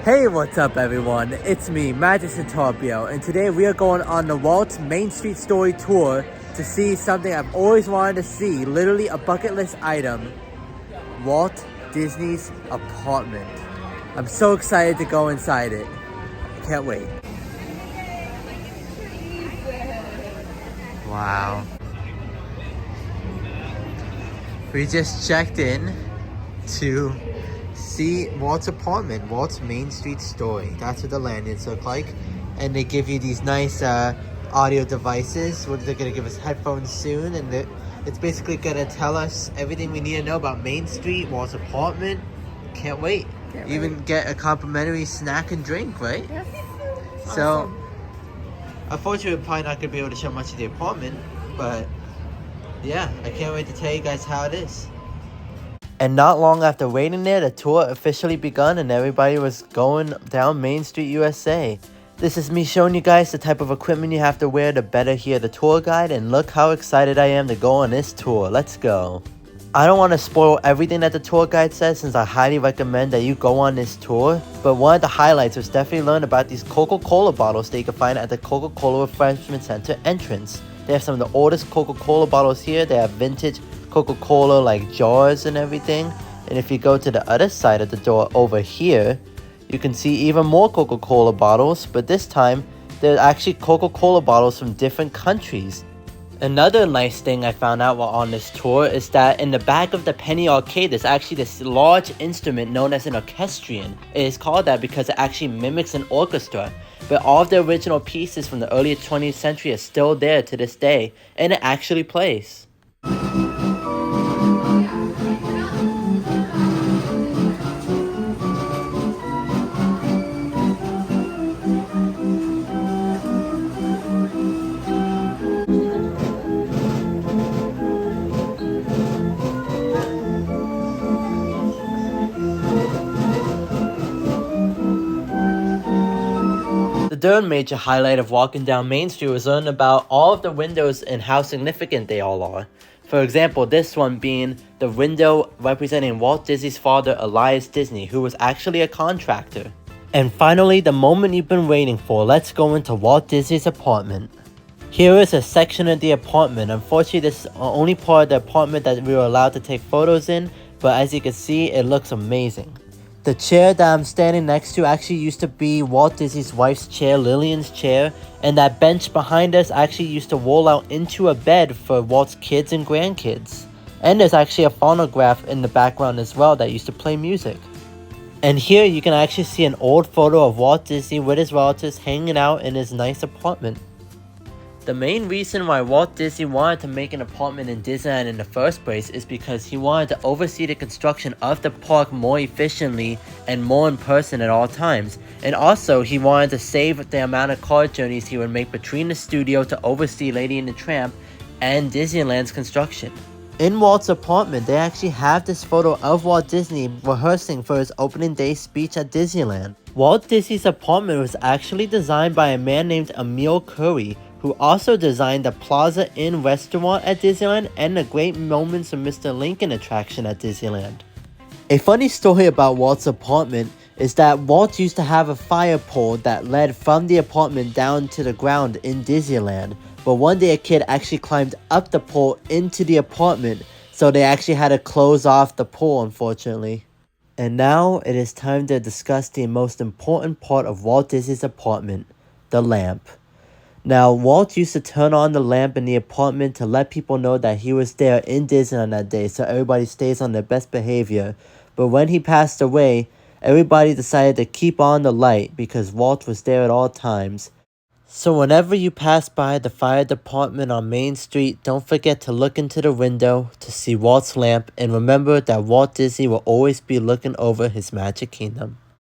Hey, what's up everyone? It's me, Magic Centopio, and today we are going on the Walt Main Street Story Tour to see something I've always wanted to see, literally a bucket list item, Walt Disney's apartment. I'm so excited to go inside it. I can't wait. Wow. We just checked in to see Walt's apartment, Walt's Main Street Story. That's what the lanyards look like. And they give you these nice audio devices. They're gonna give us headphones soon, and it's basically gonna tell us everything we need to know about Main Street, Walt's apartment. Can't wait. Even get a complimentary snack and drink, right? Yes. So, Awesome. unfortunately, we're probably not gonna be able to show much of the apartment, but yeah, I can't wait to tell you guys how it is. And not long after waiting there, the tour officially begun and everybody was going down Main Street, USA. This is me showing you guys the type of equipment you have to wear to better hear the tour guide, and look how excited I am to go on this tour. Let's go. I don't want to spoil everything that the tour guide says, since I highly recommend that you go on this tour, but one of the highlights was definitely learn about these Coca-Cola bottles that you can find at the Coca-Cola Refreshment Center entrance. They have some of the oldest Coca-Cola bottles here. They have vintage Coca-Cola like jars and everything. And if you go to the other side of the door over here, you can see even more Coca-Cola bottles, but this time they're actually Coca-Cola bottles from different countries. Another nice thing I found out while on this tour is that in the back of the Penny Arcade there's actually this large instrument known as an orchestrion. It is called that because it actually mimics an orchestra, but all of the original pieces from the early 20th century are still there to this day, and it actually plays. The third major highlight of walking down Main Street was learning about all of the windows and how significant they all are. For example, this one being the window representing Walt Disney's father, Elias Disney, who was actually a contractor. And finally, the moment you've been waiting for, let's go into Walt Disney's apartment. Here is a section of the apartment. Unfortunately, this is the only part of the apartment that we were allowed to take photos in, but as you can see, it looks amazing. The chair that I'm standing next to actually used to be Walt Disney's wife's chair, Lillian's chair, and that bench behind us actually used to roll out into a bed for Walt's kids and grandkids. And there's actually a phonograph in the background as well that used to play music. And here you can actually see an old photo of Walt Disney with his relatives hanging out in his nice apartment. The main reason why Walt Disney wanted to make an apartment in Disneyland in the first place is because he wanted to oversee the construction of the park more efficiently and more in person at all times. And also, he wanted to save the amount of car journeys he would make between the studio to oversee Lady and the Tramp and Disneyland's construction. In Walt's apartment, they actually have this photo of Walt Disney rehearsing for his opening day speech at Disneyland. Walt Disney's apartment was actually designed by a man named Emil Curry, who also designed the Plaza Inn restaurant at Disneyland and the Great Moments of Mr. Lincoln attraction at Disneyland. A funny story about Walt's apartment is that Walt used to have a fire pole that led from the apartment down to the ground in Disneyland, but one day a kid actually climbed up the pole into the apartment, so they actually had to close off the pole, unfortunately. And now it is time to discuss the most important part of Walt Disney's apartment, the lamp. Now, Walt used to turn on the lamp in the apartment to let people know that he was there in Disneyland that day, so everybody stays on their best behavior. But when he passed away, everybody decided to keep on the light because Walt was there at all times. So whenever you pass by the fire department on Main Street, don't forget to look into the window to see Walt's lamp, and remember that Walt Disney will always be looking over his Magic Kingdom.